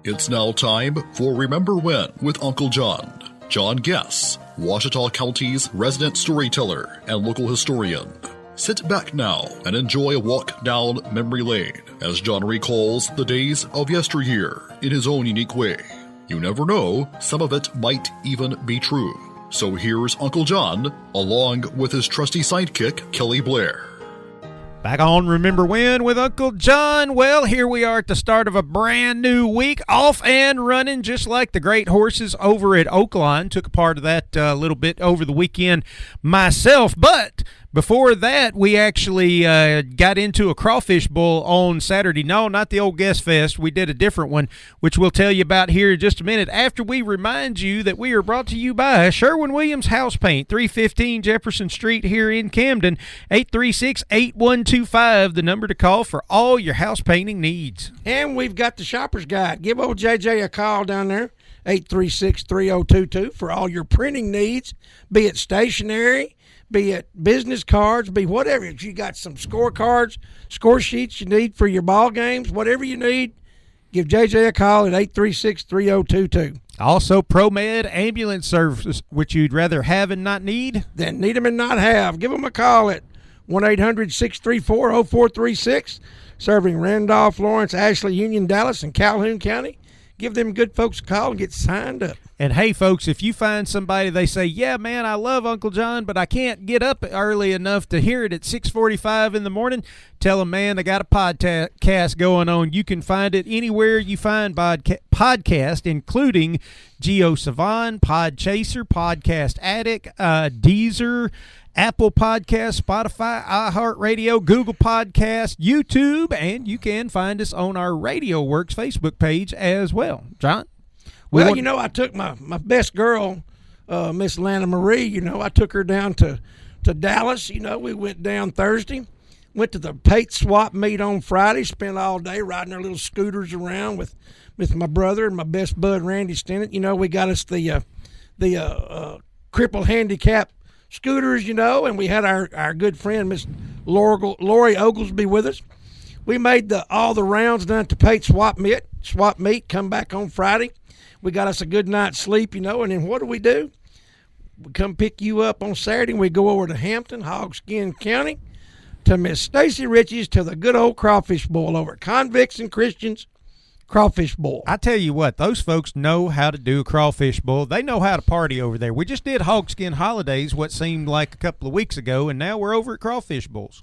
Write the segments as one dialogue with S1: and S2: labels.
S1: It's now time for Remember When with Uncle John. John Guess, Ouachita County's resident storyteller and local historian. Sit back now and enjoy a walk down memory lane as John recalls the days of yesteryear in his own unique way. You never know, some of it might even be true. So here's Uncle John, along with his trusty sidekick, Kelly Blair.
S2: Back on Remember When with Uncle John. Well, here we are at the start of a brand new week, off and running, just like the great horses over at Oakline. Took a part of that a little bit over the weekend myself, but before that, we actually got into a crawfish bowl on Saturday. No, not the old Guest Fest. We did a different one, which we'll tell you about here in just a minute, after we remind you that we are brought to you by Sherwin-Williams House Paint, 315 Jefferson Street here in Camden, 836-8125, the number to call for all your house painting needs.
S3: And we've got the Shopper's Guide. Give old JJ a call down there, 836-3022, for all your printing needs, be it stationery, be it business cards, be whatever. If you got some scorecards, score sheets you need for your ball games, whatever you need, give JJ a call at 836-3022.
S2: Also, ProMed Ambulance Services, which you'd rather have and not need?
S3: Then need them and not have. Give them a call at 1-800-634-0436, serving Randolph, Lawrence, Ashley, Union, Dallas, and Calhoun County. Give them good folks a call and get signed up.
S2: And hey, folks, if you find somebody, they say, yeah, man, I love Uncle John, but I can't get up early enough to hear it at 6:45 in the morning, tell them, man, I got a podcast going on. You can find it anywhere you find podcast, including GeoSavan, Podchaser, Podcast Addict, Deezer, Apple Podcast, Spotify, iHeartRadio, Google Podcast, YouTube, and you can find us on our Radio Works Facebook page as well. John?
S3: Well, I took my best girl, Miss Lana Marie, I took her down to Dallas. We went down Thursday, went to the Pate Swap meet on Friday, spent all day riding our little scooters around with my brother and my best bud, Randy Stennett. We got us the crippled handicap scooters, and we had our good friend, Miss Lori Oglesby, with us. We made all the rounds down to Pate Swap meet, come back on Friday. We got us a good night's sleep, and then what do? We come pick you up on Saturday, and we go over to Hampton, Hogskin County, to Miss Stacy Ritchie's, to the good old crawfish bowl over at Convicts and Christians Crawfish Bowl.
S2: I tell you what, those folks know how to do a crawfish bowl. They know how to party over there. We just did Hogskin Holidays, what seemed like a couple of weeks ago, and now we're over at Crawfish Bowls.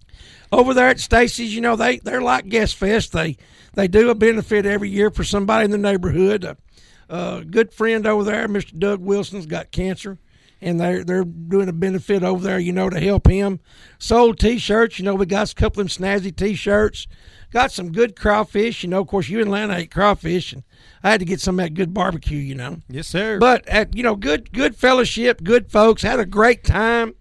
S2: Over there at Stacy's, they're like Guest Fest. They do a benefit every year for somebody in the neighborhood. A good friend over there, Mr. Doug Wilson's got cancer, and they're doing a benefit over there, to help him. Sold T-shirts, we got a couple of them snazzy T-shirts. Got some good crawfish, of course, you in Atlanta ate crawfish, and I had to get some of that good barbecue, Yes, sir.
S3: But, good fellowship, good folks, had a great time.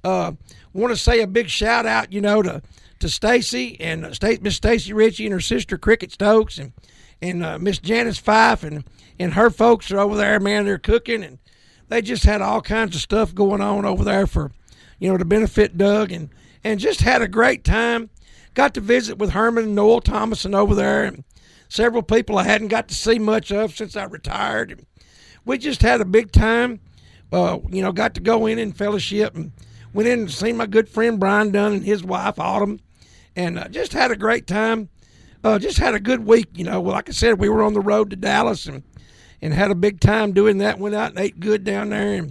S3: Want to say a big shout out, to Stacy and Miss Stacy Ritchie and her sister Cricket Stokes and Miss Janice Fife and her folks are over there, man, they're cooking, and they just had all kinds of stuff going on over there for, to benefit Doug, and just had a great time. Got to visit with Herman and Noel Thomason over there, and several people I hadn't got to see much of since I retired. And we just had a big time. Got to go in and fellowship, and went in and see my good friend Brian Dunn and his wife Autumn, and just had a great time. Just had a good week. Like I said, we were on the road to Dallas and had a big time doing that. Went out and ate good down there,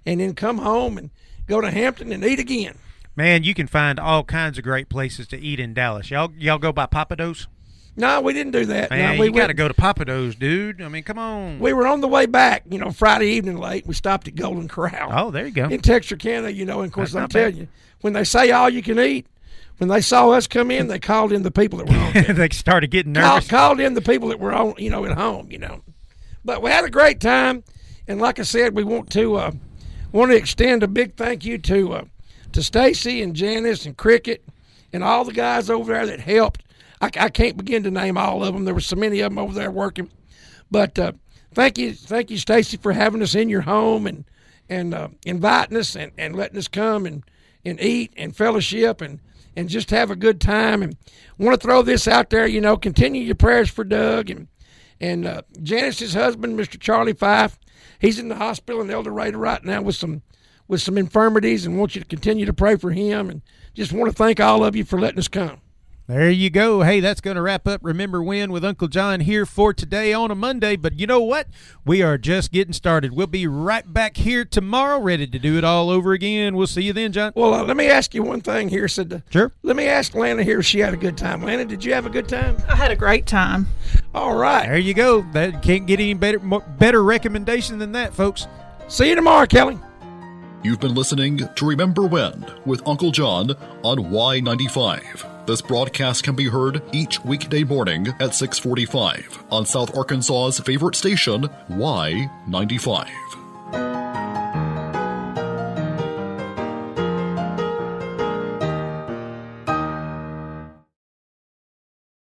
S3: and then come home and go to Hampton and eat again.
S2: Man, you can find all kinds of great places to eat in Dallas. Y'all go by Papados?
S3: No, we didn't do that.
S2: Man,
S3: no,
S2: you got to go to Papados, dude. I mean, come on.
S3: We were on the way back, Friday evening late. We stopped at Golden Corral.
S2: Oh, there you go.
S3: In Texarkana, and of course, I'm telling you, when they say all you can eat, when they saw us come in, they called in the people that were on there.
S2: They started getting nervous.
S3: Called in the people that were on, at home, But we had a great time, and like I said, we want to extend a big thank you to Stacy and Janice and Cricket and all the guys over there that helped. I can't begin to name all of them. There were so many of them over there working. But thank you, Stacy, for having us in your home and inviting us and letting us come and eat and fellowship and just have a good time. And want to throw this out there, continue your prayers for Doug And Janice's husband, Mr. Charlie Fife, he's in the hospital in El Dorado right now with some infirmities, and want you to continue to pray for him. And just want to thank all of you for letting us come.
S2: There you go. Hey, that's going to wrap up Remember When with Uncle John here for today on a Monday. But you know what? We are just getting started. We'll be right back here tomorrow, ready to do it all over again. We'll see you then, John.
S3: Well, let me ask you one thing here.
S2: Sure.
S3: Let me ask Lana here if she had a good time. Lana, did you have a good time?
S4: I had a great time.
S3: All right.
S2: There you go. That can't get any better recommendation than that, folks.
S3: See you tomorrow, Kelly.
S1: You've been listening to Remember When with Uncle John on Y95. This broadcast can be heard each weekday morning at 6:45 on South Arkansas's favorite station, Y95.